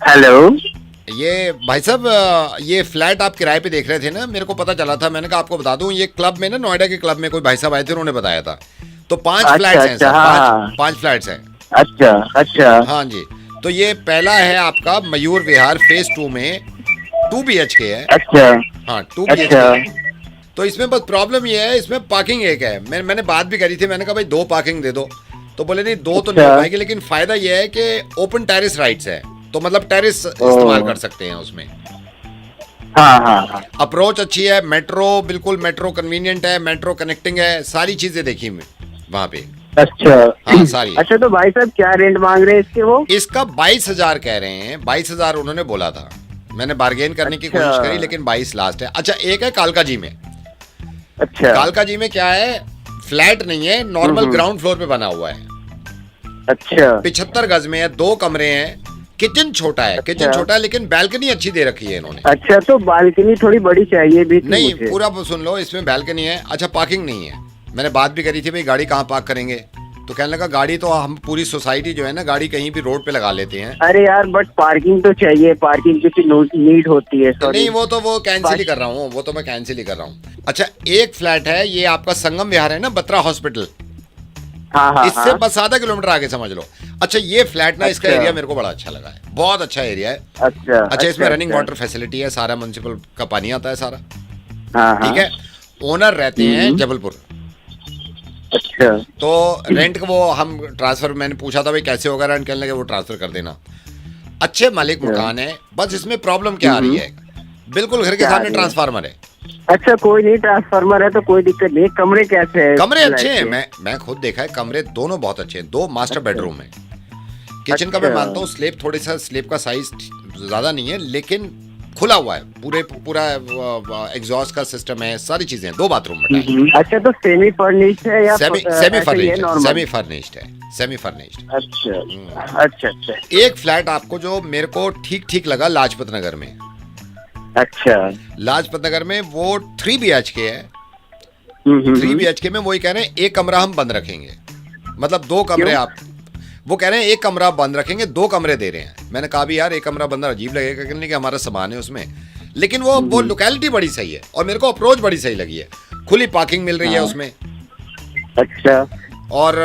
Hello. ये भाई साहब ये फ्लैट आप किराए पे देख रहे थे ना, मेरे को पता चला था। मैंने कहा आपको बता दूं, ये क्लब में ना, नोएडा के क्लब में कोई भाई साहब आए थे, उन्होंने बताया था। तो 5 अच्छा फ्लैट्स हैं अच्छा, सर, हाँ पांच हाँ। 5 फ्लैट्स हैं। अच्छा अच्छा हाँ जी। तो ये पहला है आपका मयूर विहार फेज 2 में, 2 BHK है। अच्छा हाँ, 2 BHK अच्छा। है। तो इसमें बस प्रॉब्लम ये है, इसमें पार्किंग एक है। मैंने बात भी करी थी, मैंने कहा भाई 2 पार्किंग दे दो। तो बोले नहीं, 2 तो नहीं अच्छा। हो पाएगी, लेकिन फायदा ये है कि ओपन टेरेस राइट्स है। तो मतलब टेरेस ओ। इस्तेमाल कर सकते हैं उसमें। हाँ हाँ हाँ। अप्रोच अच्छी है, मेट्रो बिल्कुल मेट्रो कन्वीनियंट है, मेट्रो कनेक्टिंग है, सारी चीजें देखी मैं वहां पे। अच्छा। हाँ सारी है। अच्छा, तो भाई साहब क्या रेंट मांग रहे हैं इसके वो? इसका 22,000 कह रहे हैं, 22,000 उन्होंने बोला था। मैंने बार्गेन करने की अच्छा कोशिश करी, लेकिन 22 लास्ट है। अच्छा, एक है कालका जी में। अच्छा। कालका जी में क्या है, फ्लैट नहीं है, नॉर्मल ग्राउंड फ्लोर पे बना हुआ है। अच्छा 75 गज में है, 2 कमरे हैं। किचन छोटा है, किचन अच्छा। छोटा है, लेकिन बैल्कनी अच्छी दे रखी है इन्होंने। अच्छा, तो बालकनी थोड़ी बड़ी चाहिए भी थी नहीं, मुझे। पूरा सुन लो, इसमें बैल्कनी है। अच्छा, पार्किंग नहीं है। मैंने बात भी करी थी, भाई गाड़ी कहाँ पार्क करेंगे। तो कहने लगा गाड़ी तो हम पूरी सोसाइटी जो है ना, गाड़ी कहीं भी रोड पे लगा लेते हैं। अरे यार, बट पार्किंग तो चाहिए, पार्किंग की नीड होती है। तो सॉरी। नहीं, वो कैंसिल ही कर रहा हूँ, वो तो मैं कैंसिल ही कर रहा हूँ। अच्छा, एक फ्लैट है, ये आपका संगम विहार है ना, बत्रा हॉस्पिटल, हाँ हाँ इससे हाँ। बस आधा किलोमीटर आगे समझ लो। अच्छा, ये फ्लैट ना, इसका अच्छा एरिया मेरे को बड़ा अच्छा लगा है, बहुत अच्छा एरिया है। अच्छा अच्छा, इसमें रनिंग अच्छा। वाटर फैसिलिटी है, सारा म्युनिसिपल का पानी आता है सारा। हाँ हाँ। ठीक है। ओनर रहते हैं जबलपुर। अच्छा। तो रेंट का वो हम ट्रांसफर, मैंने पूछा था भाई कैसे होगा रेंट, कहने लगे वो ट्रांसफर कर देना। अच्छे मालिक अच्छा। मकान है, बस इसमें प्रॉब्लम क्या आ रही है, बिल्कुल घर के क्या आ सामने रही है? ट्रांसफार्मर है। अच्छा, कोई नहीं, ट्रांसफार्मर है तो कोई दिक्कत नहीं। कमरे कैसे है कमरे अच्छे फ्लैट हैं, के? मैं खुद देखा है, कमरे दोनों बहुत अच्छे हैं। 2 मास्टर अच्छा बेडरूम है। किचन का मैं अच्छा। मानता हूँ स्लेब, थोड़ी सा स्लेब का साइज ज्यादा नहीं है, लेकिन खुला हुआ है, पूरा एग्जॉस्ट का सिस्टम है, सारी चीजें हैं। 2 बाथरूम में अच्छा, तो सेमी फर्निश्ड है या सेमी ऐसे ही है फर्निश्ड है, नॉर्मल? सेमी फर्निश्ड है, सेमी फर्निश्ड। अच्छा अच्छा अच्छा। एक फ्लैट आपको जो मेरे को ठीक ठीक लगा लाजपत नगर में। अच्छा। लाजपत नगर में वो 3 BHK है। 3 BHK में वही कह रहे हैं, एक कमरा हम बंद रखेंगे, मतलब 2 कमरे क्यों? आप। वो कह रहे हैं एक कमरा बंद रखेंगे, 2 कमरे दे रहे हैं। मैंने कहा भी यार, एक कमरा बंद अजीब लगेगा, कहने कि हमारा सामान है उसमें। लेकिन वो लोकेलिटी बड़ी सही है, और मेरे को अप्रोच बड़ी सही लगी है। खुली पार्किंग मिल रही है हाँ। उसमें, अच्छा, और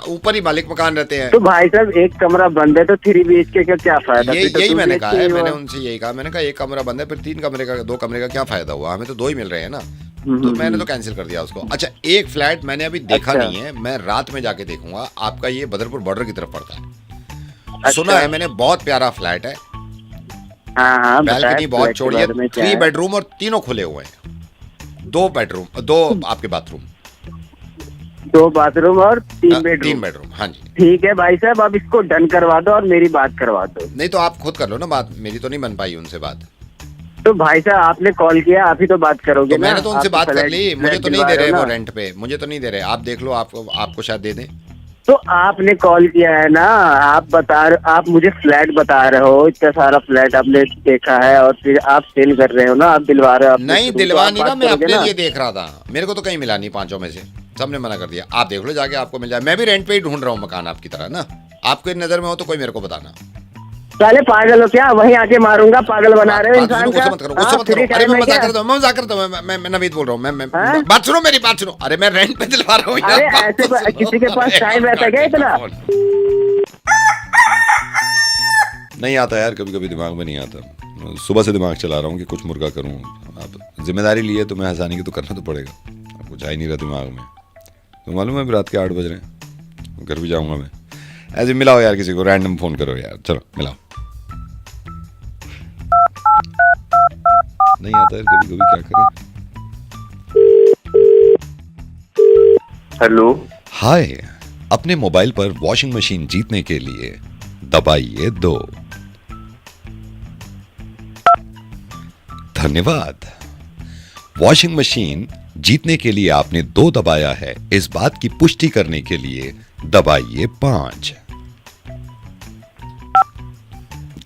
ऊपर ही मालिक मकान रहते हैं। तो भाई साहब एक कमरा बंद है तो 3 BHK का क्या फायदा? ये फिर तो यही 2 मैंने कहा है, BHK मैंने हुआ। उनसे यही कहा, मैंने कहा एक कमरा बंद है, फिर 3 कमरे का, 2 कमरे का क्या फायदा हुआ, हमें तो 2 ही मिल रहे हैं ना। तो मैंने तो कैंसिल कर दिया उसको। अच्छा, एक फ्लैट मैंने अभी देखा अच्छा। नहीं है, मैं रात में जाके देखूंगा। आपका ये बदरपुर बॉर्डर की तरफ पड़ता है। अच्छा। सुना है मैंने, बहुत प्यारा फ्लैट है। हाँ हाँ, बताया बैल्कनी बहुत फ्लैट के चौड़ी है, बारे में क्या 3 है? बेडरूम और तीनों खुले हुए हैं। 2 बेडरूम, 2 आपके बाथरूम। 2 बाथरूम और 3 बेडरूम। 3 बेडरूम, हाँ जी। ठीक है भाई साहब, अब इसको डन करवा दो और मेरी बात करवा दो। नहीं तो आप खुद कर लो ना बात, मेरी तो नहीं बन पाई उनसे बात। तो भाई साहब आपने कॉल किया, आप ही तो बात करोगे तो ना। मैंने तो उनसे आप बात कर फ्लैट ली, मुझे फ्लैट तो नहीं दिलवा दे रहे हो वो ना। रेंट पे, मुझे तो नहीं दे रहे। आप देख लो, आपको शायद दे दें। तो आपने कॉल किया है ना, आप मुझे फ्लैट बता रहे हो, इतना सारा फ्लैट आपने देखा है और फिर आप सेल कर रहे हो ना, आप दिलवा रहे हो अपने नहीं, through, तो दिलवा आप नहीं रहा, बात मैं करोगे अपने ना। लिए देख रहा था। मेरे को तो कहीं मिला नहीं, 5 में से सबने मना कर दिया। आप देख लो जाके, आपको मिल जाए। मैं भी रेंट पे ही ढूंढ रहा हूँ मकान आपकी तरह ना। आपके नजर में हो तो कोई मेरे को बताना। साले पागल हो क्या? वहीं आके मारूंगा, पागल बना रहे हो बात इंसान सुनो, का। गुस्सा मत करो, गुस्सा हाँ, मत करो। फ्री अरे टाइम मैं है मजाक क्या? करता हूँ, मैं मजाक करता हूँ। मैं नवीद बोल रहा हूँ। मैं हाँ? बात सुनो, मेरी बात सुनो। अरे मैं रेंट पे दिलवा रहा हूँ यार, अरे बात ऐसे तो सुनो। किसी के पास अरे टाइम रहता है क्या काटेगा इतना? फोन। नहीं आता यार, कभी कभी दिमाग में नहीं आता। सुबह से दिमाग चला रहा हूँ कि कुछ मुर्गा करूँ। अब जिम्मेदारी ली है तो मैं हंसाने की तो करना तो पड़ेगा। अब कुछ आ ही नहीं रहा दिमाग में। तो मालूम है अभी रात के 8 बज रहे हैं, घर भी जाऊंगा मैं। ऐसे मिलाओ यार, किसी को रैंडम फोन करो यार, चलो मिलाओ। नहीं आता यार, कभी कभी क्या करें। हेलो। हाय, अपने मोबाइल पर वॉशिंग मशीन जीतने के लिए दबाइए 2। धन्यवाद। वॉशिंग मशीन जीतने के लिए आपने 2 दबाया है। इस बात की पुष्टि करने के लिए दबाइए 5।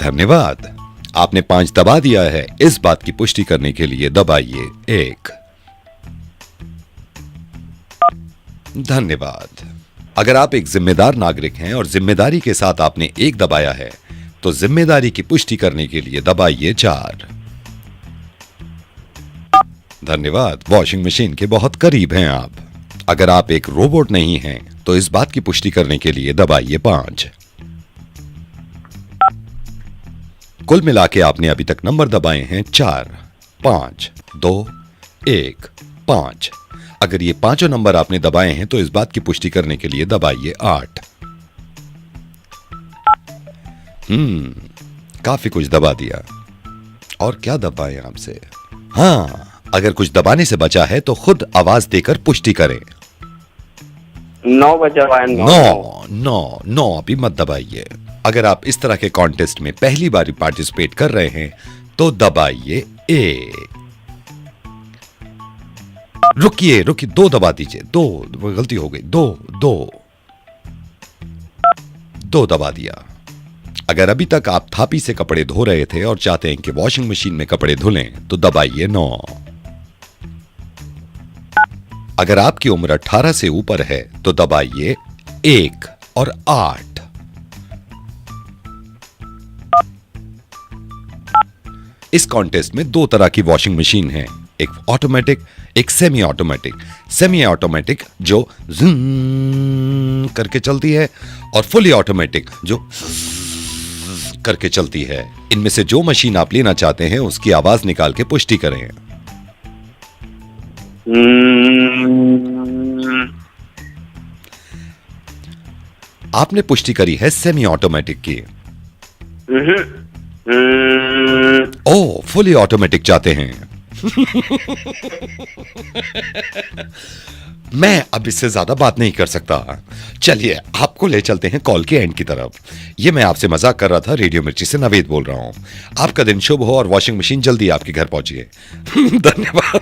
धन्यवाद। आपने 5 दबा दिया है। इस बात की पुष्टि करने के लिए दबाइए 1। धन्यवाद। अगर आप एक जिम्मेदार नागरिक हैं और जिम्मेदारी के साथ आपने 1 दबाया है, तो जिम्मेदारी की पुष्टि करने के लिए दबाइए 4। धन्यवाद, वॉशिंग मशीन के बहुत करीब हैं आप। अगर आप एक रोबोट नहीं हैं तो इस बात की पुष्टि करने के लिए दबाइए 5। कुल मिला के आपने अभी तक नंबर दबाए हैं 4, 5, 2, 1, 5। अगर ये पांचों नंबर आपने दबाए हैं तो इस बात की पुष्टि करने के लिए दबाइए 8। काफी कुछ दबा दिया। और क्या दबाएं आपसे? हाँ, अगर कुछ दबाने से बचा है तो खुद आवाज देकर पुष्टि करें। 9 बजा हुआ है। 9 अभी मत दबाइए। अगर आप इस तरह के कॉन्टेस्ट में पहली बार पार्टिसिपेट कर रहे हैं तो दबाइए 1। रुकिए 2 दबा दीजिए। 2 गलती हो गई। 2 दबा दिया। अगर अभी तक आप थापी से कपड़े धो रहे थे और चाहते हैं कि वॉशिंग मशीन में कपड़े धुलें तो दबाइए 9। अगर आपकी उम्र 18 से ऊपर है तो दबाइए 1 और 8। इस कॉन्टेस्ट में 2 तरह की वॉशिंग मशीन है, एक ऑटोमेटिक, एक सेमी ऑटोमेटिक। सेमी ऑटोमेटिक जो ज़ूं करके चलती है और फुली ऑटोमेटिक जो करके चलती है। इनमें से जो मशीन आप लेना चाहते हैं उसकी आवाज निकाल के पुष्टि करें। आपने पुष्टि करी है सेमी ऑटोमेटिक की। ओ, फुली ऑटोमेटिक चाहते हैं। मैं अब इससे ज्यादा बात नहीं कर सकता। चलिए आपको ले चलते हैं कॉल के एंड की तरफ। ये मैं आपसे मजाक कर रहा था। रेडियो मिर्ची से नवेद बोल रहा हूँ। आपका दिन शुभ हो और वॉशिंग मशीन जल्दी आपके घर पहुंचे। धन्यवाद।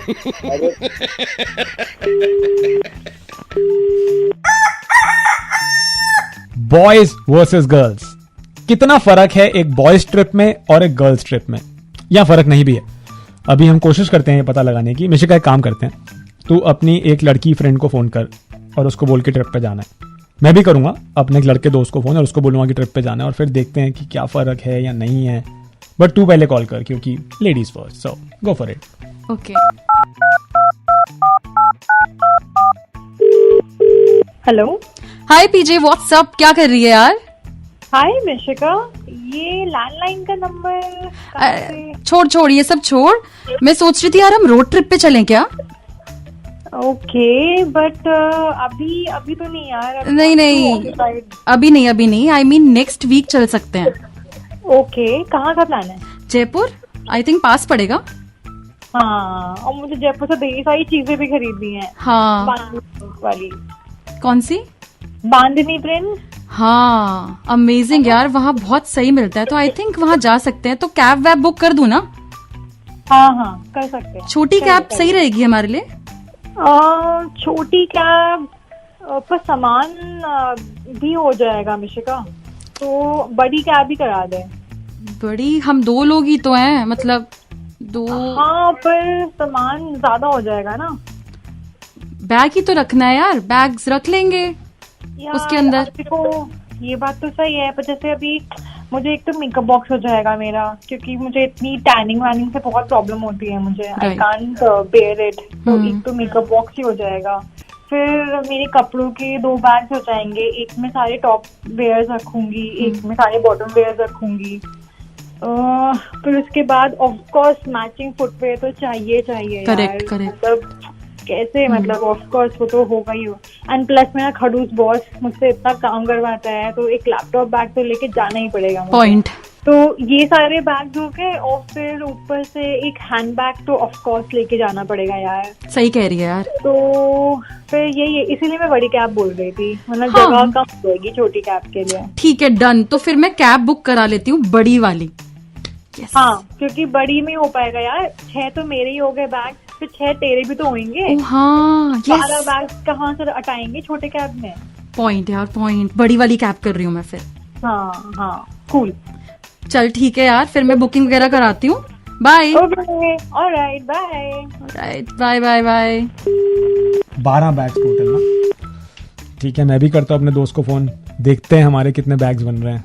बॉयज वर्सेस गर्ल्स, कितना फर्क है एक बॉयज ट्रिप में और एक गर्ल्स ट्रिप में, या फर्क नहीं भी है? अभी हम कोशिश करते हैं पता लगाने की। मिशिका, एक काम करते हैं, तू अपनी एक लड़की फ्रेंड को फोन कर और उसको बोल के ट्रिप पे जाना है। मैं भी करूंगा अपने एक लड़के दोस्त को फोन और उसको बोलूंगा कि ट्रिप पे जाना है, और फिर देखते हैं कि क्या फर्क है या नहीं है। बट तू पहले कॉल कर, क्योंकि ladies first, so go for it. Okay. Hello. Hi PJ, what's up, क्या कर रही है यार? हाय मिशिका, ये लैंडलाइन का नंबर छोड़ ये सब छोड़। मैं सोच रही थी यार हम रोड ट्रिप पे चलें क्या? ओके, बट अभी तो नहीं यार। नहीं, अभी नहीं। आई मीन नेक्स्ट वीक चल सकते हैं। ओके, कहाँ का प्लान है? जयपुर, आई थिंक पास पड़ेगा। हाँ, और मुझे जयपुर से ढेर सारी चीजें भी खरीदनी है। हाँ, बांधनी वाली। कौन सी? बांधनी प्रिंट। हाँ, अमेजिंग यार, वहाँ बहुत सही मिलता है, तो आई थिंक वहाँ जा सकते हैं। तो कैब वैब बुक कर दूं ना? हाँ, कर सकते हैं। छोटी कैब सही रहेगी हमारे लिए? छोटी कैब पर सामान भी हो जाएगा मिशिका, तो बड़ी कैब ही करा दे। बड़ी? हम 2 लोग ही तो हैं, मतलब 2। हाँ, पर सामान ज्यादा हो जाएगा ना। बैग ही तो रखना है यार, बैग्स रख लेंगे उसके अंदर। देखो, ये बात तो सही है, पर जैसे अभी मुझे एक तो मेकअप बॉक्स हो जाएगा मेरा, क्योंकि मुझे इतनी टैनिंग वैनिंग से बहुत प्रॉब्लम होती है मुझे। I can't bear it. तो एक तो मेकअप बॉक्स ही हो जाएगा। फिर मेरे कपड़ों के 2 बैग्स हो जाएंगे। एक में सारे टॉप वेयर्स रखूंगी, एक में सारे बॉटम वेयर्स रखूंगी। फिर उसके बाद ऑफ कोर्स मैचिंग फुटवेयर तो चाहिए। करेक्ट। मतलब कैसे, मतलब ऑफ कोर्स वो तो होगा ही हो। एंड प्लस मेरा खड़ूस बॉस मुझसे इतना काम करवाता है, तो एक लैपटॉप बैग तो लेके जाना ही पड़ेगा मुझे। पॉइंट। तो ये सारे बैग हो गए, और फिर ऊपर से एक हैंड बैग तो ऑफ कोर्स लेके जाना पड़ेगा यार। सही कह रही है यार। तो फिर यही है, इसीलिए मैं बड़ी कैब बोल रही थी, मतलब हाँ, जगह कम होगी छोटी कैब के लिए। ठीक है, डन। तो फिर मैं कैब बुक करा लेती हूँ, बड़ी वाली। yes. हाँ, क्योंकि बड़ी में हो पाएगा यार। 6 तो मेरे ही हो गए बैग, फिर 6 तेरे भी तो होंगे। हाँ, सारा बैग कहाँ से अटाएंगे छोटे कैब में? पॉइंट यार, पॉइंट। बड़ी वाली कैब कर रही हूँ मैं फिर। हाँ, कूल। चल ठीक है यार, फिर मैं बुकिंग वगैरह कराती हूँ। Bye. Alright, bye. 12 bags total ना? ठीक है, मैं भी करता हूँ अपने दोस्त को फोन, देखते हैं हमारे कितने बैग्स बन रहे हैं।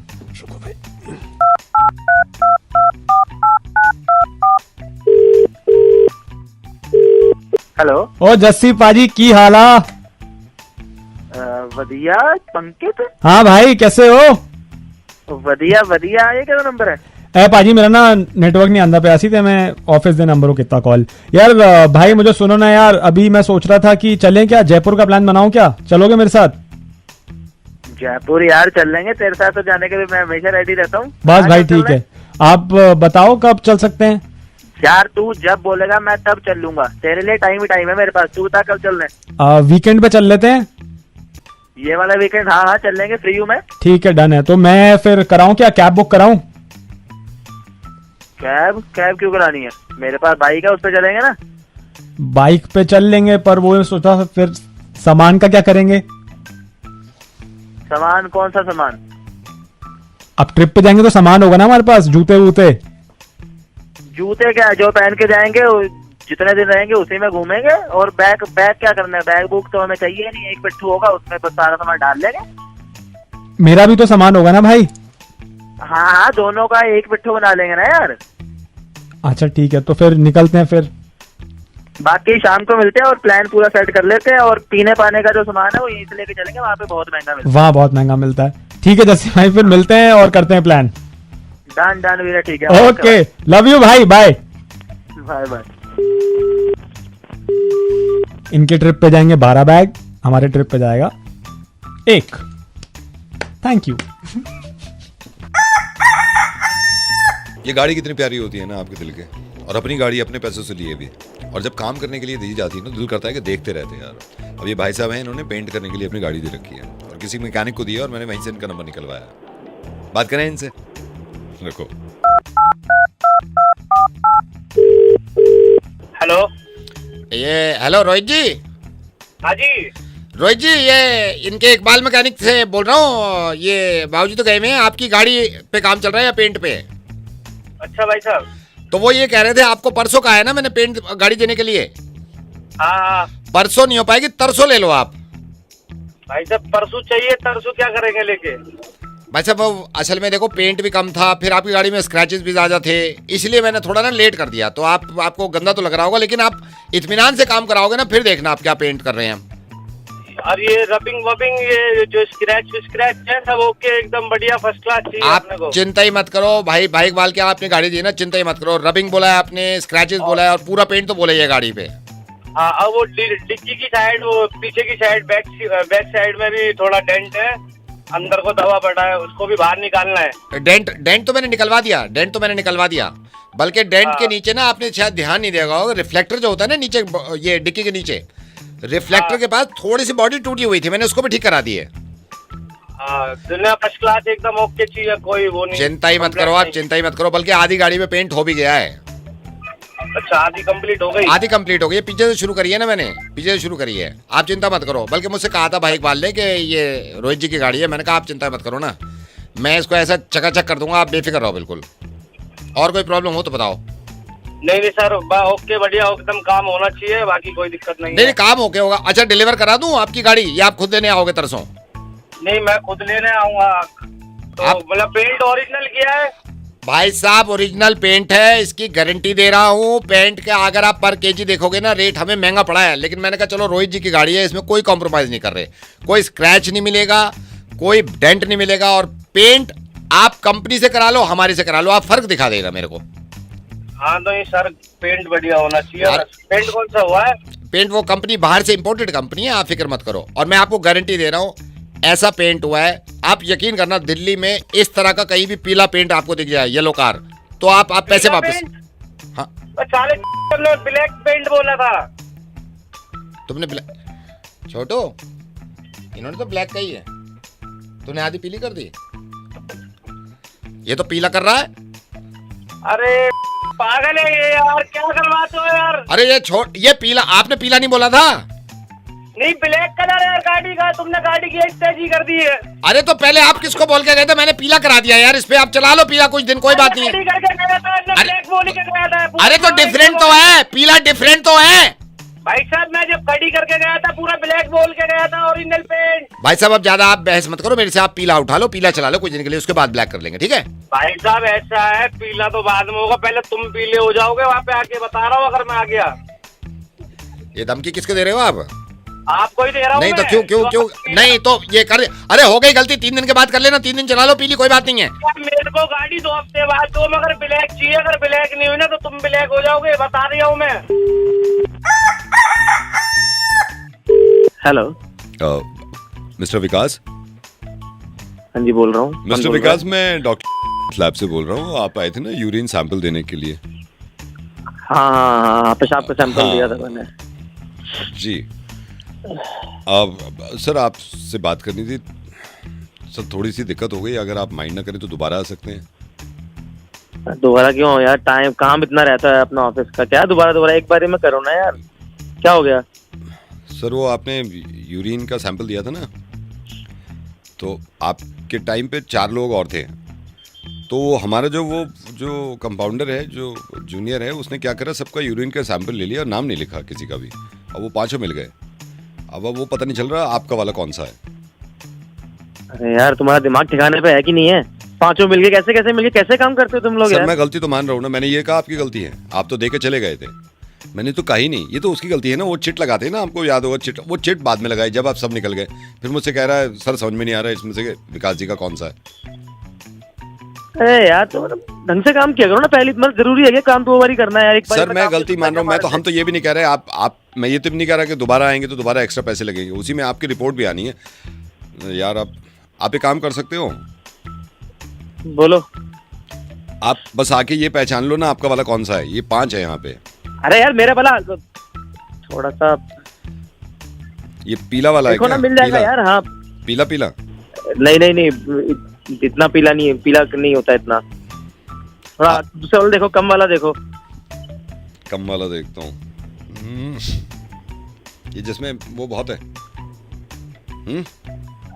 हेलो। ओ जस्सी पाजी की हाला? वधिया पंकित। हाँ भाई कैसे हो? वधिया वधिया। ये क्या नंबर है? ए पाजी मेरा ना नेटवर्क नहीं आंदा पे थे, मैं ऑफिस दे नंबर को कितना कॉल यार। भाई मुझे सुनो ना यार, अभी मैं सोच रहा था कि चलें क्या, जयपुर का प्लान बनाऊं क्या, चलोगे मेरे साथ? जयपुर यार चल लेंगे, तेरे साथ तो जाने के लिए मैं हमेशा रेडी रहता हूँ। बस भाई ठीक है, आप बताओ कब चल सकते हैं? यार तू जब बोलेगा मैं तब चल लूंगा, तेरे लिए टाइम ही टाइम है मेरे पास। तू बता कब चल रहे हैं? वीकेंड पे चल लेते हैं। ये वाला वीकेंड? हाँ हाँ चल लेंगे, फ्री हूँ मैं। ठीक है डन है, तो मैं फिर कराऊं क्या, कैब बुक कराऊं? कैब? कैब क्यों करानी है? मेरे पास बाइक है, उस पर चलेंगे ना। बाइक पे चल लेंगे, पर वो सोचा फिर सामान का क्या करेंगे? सामान? कौन सा सामान? अब ट्रिप पे जाएंगे तो सामान होगा ना हमारे पास, जूते वूते। जूते क्या, जो पहन के जाएंगे जितने दिन रहेंगे उसी में घूमेंगे। और बैग बैग क्या करना है? बैग बुक तो हमें चाहिए नहीं, एक पिट्ठू होगा उसमें बस सारा सामान डाल लेंगे। मेरा भी तो सामान होगा ना भाई। हाँ हाँ दोनों का एक पिट्ठू बना लेंगे ना यार। अच्छा ठीक है, तो फिर निकलते हैं फिर। बाकी शाम को मिलते हैं और प्लान पूरा सेट कर लेते हैं। और पीने पाने का जो सामान है वो यहीं से लेके चलेंगे, वहाँ पे बहुत महंगा मिलता है। वहाँ बहुत महंगा मिलता है। ठीक है जस्सी भाई, फिर मिलते हैं और करते हैं प्लान। डन डन वीरा, ठीक है। ओके, लव यू भाई, बाय बाय बाय। इनके ट्रिप पे जाएंगे 12 बैग, हमारे ट्रिप पे जाएगा 1। Thank you. ये गाड़ी कितनी प्यारी होती है ना आपके दिल के, और अपनी गाड़ी अपने पैसों से लिए भी, और जब काम करने के लिए दी जाती है ना, दिल करता है कि देखते रहते यार। अब ये भाई साहब हैं, इन्होंने पेंट करने के लिए अपनी गाड़ी दे रखी है और किसी मैकेनिक को दिया और मैंने वहीं से इनका नंबर निकलवाया। बात करें इनसे, देखो। हेलो। ये हेलो रोहित जी। हाँ जी। रोहित जी, ये इनके इकबाल मैकेनिक से बोल रहा हूँ। ये बाबूजी तो गए हुए हैं, आपकी गाड़ी पे काम चल रहा है या पेंट पे? अच्छा भाई साहब। तो वो ये कह रहे थे आपको परसों का है ना मैंने पेंट गाड़ी देने के लिए। हाँ हाँ परसों नहीं हो पाएगी, तरसों ले लो आप। भाई साहब परसों चाहिए, तरसों क्या करेंगे लेके? भाई साहब वो असल में देखो पेंट भी कम था, फिर आपकी गाड़ी में स्क्रैचेस भी ज्यादा थे, इसलिए मैंने थोड़ा ना लेट कर दिया। तो आपको गंदा तो लग रहा होगा, लेकिन आप इत्मीनान से काम कराओगे ना, फिर देखना आप क्या पेंट कर रहे हैं हम। और ये रबिंग वबिंग, ये जो स्क्रैच है सब ओके, एकदम बढ़िया फर्स्ट क्लास चाहिए आप अपने को। चिंता ही मत करो भाई, बाइक वाल के आपने गाड़ी दी ना, चिंता ही मत करो। रबिंग बोला है आपने, स्क्रैचेस बोला है, और पूरा पेंट तो बोला ही है गाड़ी पे। हाँ, और वो डिक्की की साइड, वो पीछे की साइड, बैक साइड में भी थोड़ा डेंट है, अंदर को दवा पड़ा है, उसको भी बाहर निकालना है। डेंट तो मैंने निकलवा दिया। बल्कि डेंट के नीचे ना आपने शायद ध्यान नहीं दिया होगा, रिफ्लेक्टर जो होता है ना नीचे, ये डिक्की के नीचे रिफ्लेक्टर के पास थोड़ी सी बॉडी टूटी हुई थी, मैंने उसको भी ठीक करा दी है। दुनिया फर्स्ट क्लास एकदम ओके चीज है, कोई वो नहीं। चिंता ही मत करो आप, चिंता ही मत करो। बल्कि आधी गाड़ी में पेंट हो भी गया है। अच्छा, आधी कंप्लीट हो गई? आधी कंप्लीट हो गई है, पीछे से शुरू करी है ना मैंने, पीछे से शुरू करी है। आप चिंता मत करो। बल्कि मुझसे कहा था भाई इकबाल ने कि ये रोहित जी की गाड़ी है, मैंने कहा आप चिंता मत करो ना, मैं इसको ऐसा चकाचक कर दूंगा, आप बेफिक्र रहो बिल्कुल। और कोई प्रॉब्लम हो तो बताओ। नहीं सर, ओके बढ़िया, एकदम काम होना चाहिए, बाकी कोई दिक्कत नहीं नहीं है। काम ओके होगा। अच्छा डिलीवर करा दूं आपकी गाड़ी या आप खुद लेने आओगे तरसों? नहीं, मैं खुद लेने आऊंगा। तो आप- मतलब पेंट ओरिजिनल किया है? भाई साहब ओरिजिनल पेंट है, इसकी गारंटी दे रहा हूँ। पेंट के अगर आप पर केजी देखोगे ना, रेट हमें महंगा पड़ा है, लेकिन मैंने कहा चलो रोहित जी की गाड़ी है, इसमें कोई कॉम्प्रोमाइज नहीं कर रहे। कोई स्क्रैच नहीं मिलेगा, कोई डेंट नहीं मिलेगा, और पेंट आप कंपनी से करा लो, हमारे से करा लो, आप फर्क दिखा देगा मेरे को। हाँ तो ये सर पेंट बढ़िया होना चाहिए। यार- पेंट कौन सा हुआ है? पेंट वो कंपनी बाहर से इंपोर्टेड कंपनी है, आप फिक्र मत करो। और मैं आपको गारंटी दे रहा हूँ ऐसा पेंट हुआ है, आप यकीन करना दिल्ली में इस तरह का कहीं भी पीला पेंट आपको दिख जाए, येलो कार, तो आप पैसे पीला वापस। पेंट? हाँ साले तुमने ब्लैक पेंट बोला था। तुमने ब्लैक, छोटो इन्होंने तो ब्लैक कही है, तूने आधी पीली कर दी, ये तो पीला कर रहा है। अरे पागल है ये यार, क्या करवाते हो यार? अरे ये पीला, आपने पीला नहीं बोला था। नहीं, ब्लैक कलर है यार गाड़ी का, तुमने गाड़ी की तेजी कर दी है। अरे तो पहले आप किसको बोल के गए थे? मैंने पीला करा दिया यार, इस पे आप चला लो पीला, कुछ दिन कोई बात नहीं है। गाड़ी करके गया था, अरे- ब्लैक बोल के गया था। अरे तो डिफरेंट तो है, पीला डिफरेंट तो है भाई साहब, मैं जब गाड़ी करके गया था पूरा ब्लैक बोल के गया था, ओरिजिनल पेंट। भाई साहब अब ज्यादा आप बहस मत करो मेरे से, आप पीला उठा लो, पीला चला लो कुछ दिन के लिए, उसके बाद ब्लैक कर लेंगे, ठीक है? भाई साहब ऐसा है, पीला तो बाद में होगा, पहले तुम पीले हो जाओगे, वहाँ पे आके बता रहा हूँ अगर मैं आ गया। ये धमकी किसको दे रहे हो आप? आपको ही दे रहा हूँ नहीं तो मैं। क्यों नहीं तो ये कर, अरे हो गई गलती, 3 दिन के बाद कर लेना, 3 दिन चला लो, पीली कोई बात नहीं है। यार मेरे को गाड़ी 2 हफ्ते बाद दो, मगर ब्लैक चाहिए। अगर ब्लैक नहीं हुई ना तो तुम ब्लैक हो जाओगे, बता रहा हूँ मैं। हेलो, मिस्टर विकास। हाँ जी बोल रहा हूँ। मिस्टर विकास, मैं डॉक्टर लैब से बोल रहा हूँ। आप आए थे ना यूरिन सैंपल देने के लिए? हाँ, पेशाब का सैंपल हाँ। दिया था मैंने। जी। अब सर आपसे बात करनी थी सर, थोड़ी सी दिक्कत हो गई। अगर आप माइंड ना करें तो दोबारा आ सकते हैं। दोबारा क्यों यार, टाइम काम इतना रहता है अपना ऑफिस का, क्या दोबारा एक बार में करो ना यार, क्या हो गया? सर वो आपने यूरिन का सैंपल दिया था ना, तो आपके टाइम पे 4 लोग और थे। तो हमारा जो कंपाउंडर है, जो जूनियर है, उसने क्या करा, सबका यूरिन का सैंपल ले लिया और नाम नहीं लिखा किसी का भी। अब वो 5 मिल गए। अब वो पता नहीं चल रहा आपका वाला कौन सा है। अरे यार तुम्हारा दिमाग ठिकाने पे है कि नहीं है? 5 मिल गए, कैसे मिल गए, कैसे काम करते हो तुम लोग सर यार? मैं गलती तो मान रहा हूँ ना, मैंने ये कहा आपकी गलती है, आप तो दे के चले गए थे। मैंने तो कहा ही नहीं, ये तो उसकी गलती है ना। वो चिट लगाते हैं ना, आपको याद होगा चिट, वो चिट बाद में लगाई जब आप सब निकल गए। फिर मुझसे कह रहा है सर समझ में नहीं आ रहा है इसमें से विकास जी का कौन सा है। अरे यार तो ढंग से काम किया करो ना, पहली मतलब जरूरी है कि काम 2 बार ही करना है यार, एक बार सर मैं गलती मान रहा हूँ, मैं तो, हम तो ये भी नहीं कह रहे आप मैं ये तो भी नहीं कह रहा कि दोबारा आएंगे तो दोबारा एक्स्ट्रा पैसे लगेंगे, उसी में आपकी रिपोर्ट भी आनी है यार। आप एक काम कर सकते हो, बोलो। आप बस आके ये पहचान लो ना आपका वाला कौन सा है। ये 5 है यहाँ पे। अरे यार मेरा भला थोड़ा सा ये पीला वाला है देखो ना, क्या? मिल जाएगा पीला? यार। हाँ पीला नहीं, इतना पीला नहीं है, पीला नहीं होता इतना। थोड़ा दूसरा वाला देखो, कम वाला देखो। कम वाला देखता हूँ। ये जिसमें वो बहुत है।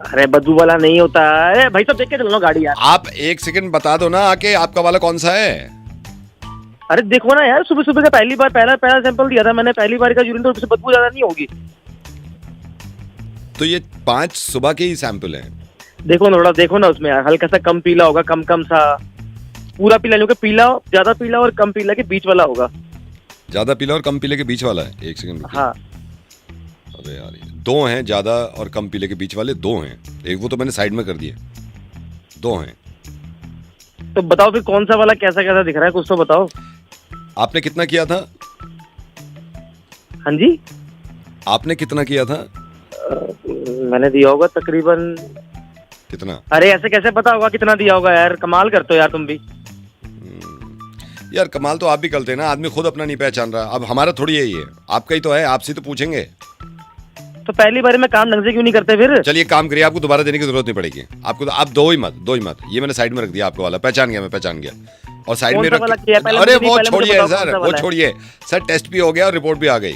अरे बदबू वाला नहीं होता है भाई, सब देख के चलो गाड़ी यार। आप 1 सेकंड बता दो ना आके आपका वाला कौन सा है। अरे देखो ना यार, सुबह सुबह का पहला सैंपल दिया था मैंने, पहली बार का यूरिन, तो उससे बदबू ज्यादा नहीं होगी। तो ये 5 सुबह के ही सैंपल हैं। देखो ना थोड़ा, देखो ना उसमें यार, हल्का सा कम पीला होगा, कम सा। पूरा पीला नहीं होगा, पीला ज्यादा पीला और कम पीला के बीच वाला होगा। ज्यादा पीला और कम पीले के बीच वाला है। 1 सेकंड। हाँ अरे यार 2 हैं, ज्यादा और कम पीले के बीच वाले 2 हैं। एक वो तो मैंने साइड में कर दिए, 2 हैं। तो बताओ फिर कौन सा वाला कैसा कैसा दिख रहा है, कुछ तो बताओ। आपने कितना किया था? हाँ जी, आपने कितना किया था? मैंने दिया होगा तकरीबन। कितना? अरे ऐसे कैसे पता होगा कितना दिया होगा यार, कमाल करते हो यार तुम भी। यार कमाल तो आप भी करते हैं ना, आदमी खुद अपना नहीं पहचान रहा। अब हमारा थोड़ी यही है, आपका ही तो है, आपसे तो पूछेंगे। तो पहली बार में काम ढंग से क्यों नहीं करते फिर? चलिए काम करिए, आपको दोबारा देने की जरूरत नहीं पड़ेगी। आपको तो आप दो ही मत। ये मैंने साइड में रख दिया आपका वाला, पहचान गया। और साइड में रख, अरे वो छोड़िए सर, वो छोड़िए सर, टेस्ट भी हो गया और रिपोर्ट भी आ गई।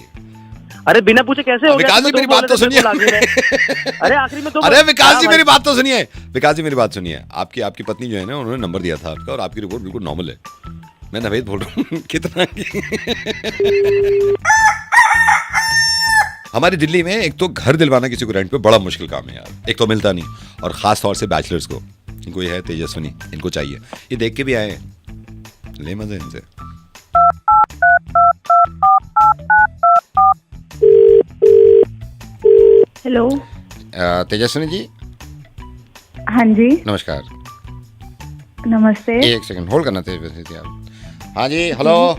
अरे बिना पूछे कैसे हो गया? विकास जी मेरी बात तो सुनिए। अरे आखिरी में तो, अरे विकास जी मेरी बात तो सुनिए। विकास जी मेरी बात सुनिए। आपकी पत्नी जो है ना, उन्होंने नंबर दिया था आपका, और आपकी रिपोर्ट बिल्कुल नॉर्मल है। मैं नवेद बोल रहा हूँ। कितना हमारी दिल्ली में एक तो घर दिलवाना किसी को रेंट पे बड़ा मुश्किल काम है यार। एक तो मिलता नहीं, और खास तौर से बैचलर्स को। इनको ये है तेजस्विनी, इनको चाहिए। ये देख के भी आए, ले मजे इनसे। हेलो। तेजस्विनी जी, हाँ जी नमस्कार। नमस्ते। 1 सेकंड होल्ड करना तेजस्विनी जी आप। हाँ जी, हेलो।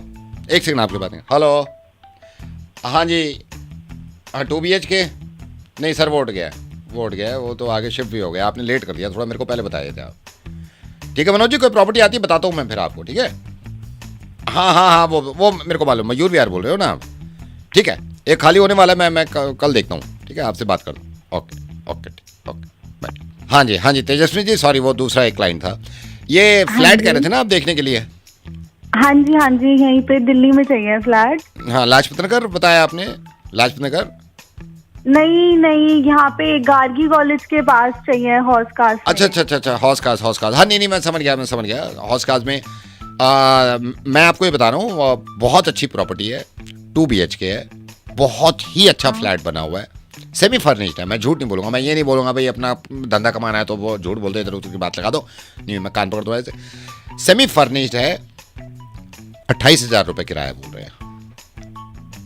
1 सेकंड आपकी बात है। हेलो, हाँ जी, हाँ 2 BHK। नहीं सर, वो उठ गया, वो तो आगे शिफ्ट भी हो गया। आपने लेट कर दिया थोड़ा, मेरे को पहले बताए थे आप। ठीक है मनोज जी, कोई प्रॉपर्टी आती है बताता हूँ मैं फिर आपको, ठीक है? हाँ, वो मेरे को मालूम, मयूर विहार बोल रहे हो ना आप? ठीक है, एक खाली होने वाला है, मैं कल देखता हूँ, ठीक है? आपसे बात करता हूँ। Okay bye. हाँ जी तेजस्विनी जी, सॉरी वो दूसरा एक क्लाइंट था। ये फ्लैट कह रहे थे ना आप देखने के लिए? हाँ जी, यहीं पे दिल्ली में चाहिए फ्लैट। हाँ, लाजपत नगर बताया आपने? लाजपत नगर? नहीं, यहाँ पे गार्गी कॉलेज के पास चाहिए, हौस कास। अच्छा, हौस कास। हाँ नहीं, मैं समझ गया। हौस कास में मैं आपको ये बता रहा हूँ, बहुत अच्छी प्रॉपर्टी है, 2 BHK है, बहुत ही अच्छा फ्लैट बना हुआ है, सेमी फर्निश्ड है। मैं झूठ नहीं बोलूँगा, मैं ये नहीं बोलूँगा भाई अपना धंधा कमाना है तो वो झूठ बोलते, इधर उधर की बात लगा दो, नहीं मैं कान पकड़ दूँ ऐसे। सेमी फर्निश्ड है, 28,000 रुपये किराया बोल रहे हैं।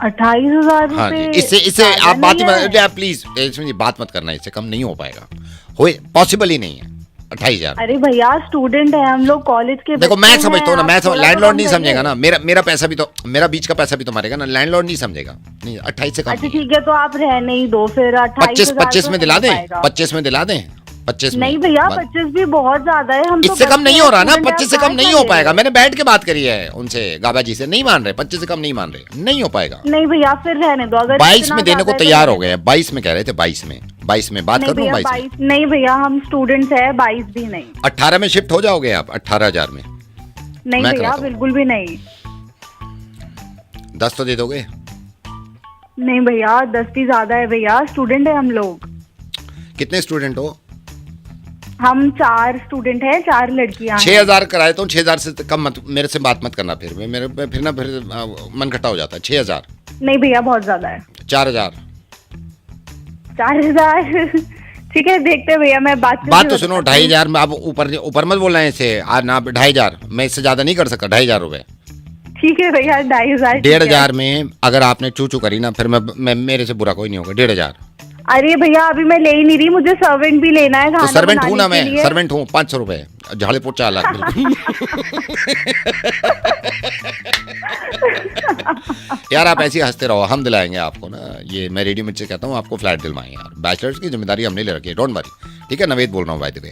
28,000 हाँ जी, रुपए इससे ज्यादा आप बात नहीं है? मत प्लीज, इसमें बात मत करना, इससे कम नहीं हो पाएगा, हो पॉसिबल ही नहीं है 28,000। अरे भैया स्टूडेंट है हम लोग, कॉलेज के देखो मैं बच्चे समझता हूँ ना, हैं, मैं आप थोड़ा तो लैंडलॉर्ड कम नहीं करिए। समझेगा ना, मेरा पैसा भी तो, मेरा बीच का पैसा भी तो मारेगा ना, लैंडलॉर्ड नहीं समझेगा। नहीं 28 से कम अच्छा नहीं है। ठीक है, तो आप रहने ही दो फिर। 25 में दिला दें, 25 में दिला दें, 25 में नहीं भैया, बात- 25 भी बहुत ज्यादा है। हम तो इससे कम बच्चे नहीं हैं, हो रहा ना, student है, 25 से आप कम कहाँ नहीं से हो ले पाएगा। रहे मैंने बैठ के बात करी है उनसे, गाबा जी से, नहीं मान रहे, 25 से कम नहीं मान रहे, नहीं हो पाएगा। हो? नहीं भैया फिर रहने दो, अगर 22 इतना में देने को ज्यादा है तो तैयार हो रहने गए हैं, 22 में कह रहे थे, 22 में बात नहीं कर रहा हूँ, भैया 22 में। 22 नहीं भैया, हम स्टूडेंट्स है, 22 भी नहीं। 18 में शिफ्ट हो जाओगे आप, 18,000 में नहीं मैं भैया कराता हूँ। बिल्कुल भी नहीं। 10 तो दे दोगे? नहीं भैया 10 भी ज्यादा है भैया, स्टूडेंट है हम लोग। कितने स्टूडेंट हो? हम 4 स्टूडेंट हैं, 4 लड़कियां हैं। 6,000 कराए तो 6,000 से कम मत, मेरे से बात मत करना फिर, फिर मन खट्टा हो जाता है। 6,000 नहीं भैया बहुत ज्यादा है। 4,000 4,000 ठीक है, देखते हैं भैया, मैं बात बात तो सुनो, 2,500 में आप ऊपर मत बोल रहे हैं इसे, ना 2,500, मैं इससे ज्यादा नहीं कर सकता, 2,500 रुपए। ठीक है भैया, 2,500 1,500 में अगर आपने चू चू करी ना, फिर मैं मेरे से बुरा कोई नहीं होगा। 1,500 अरे भैया अभी मैं ले ही नहीं रही, मुझे सर्वेंट भी लेना है तो खाना सर्वेंट हूँ ना बनाने के मैं, लिए। सर्वेंट हूँ। 500 रुपए झाड़े पोछा अलग बिल्कुल। यार आप ऐसे ही हंसते रहो, हम दिलाएंगे आपको ना, ये मैं रेडियो मिर्च से कहता हूँ, आपको फ्लैट दिलवाएंगे यार। बैचलर्स की जिम्मेदारी हमने ले रखी है, डोंट वरी। ठीक है, नवेद बोल रहा हूँ बाय द वे।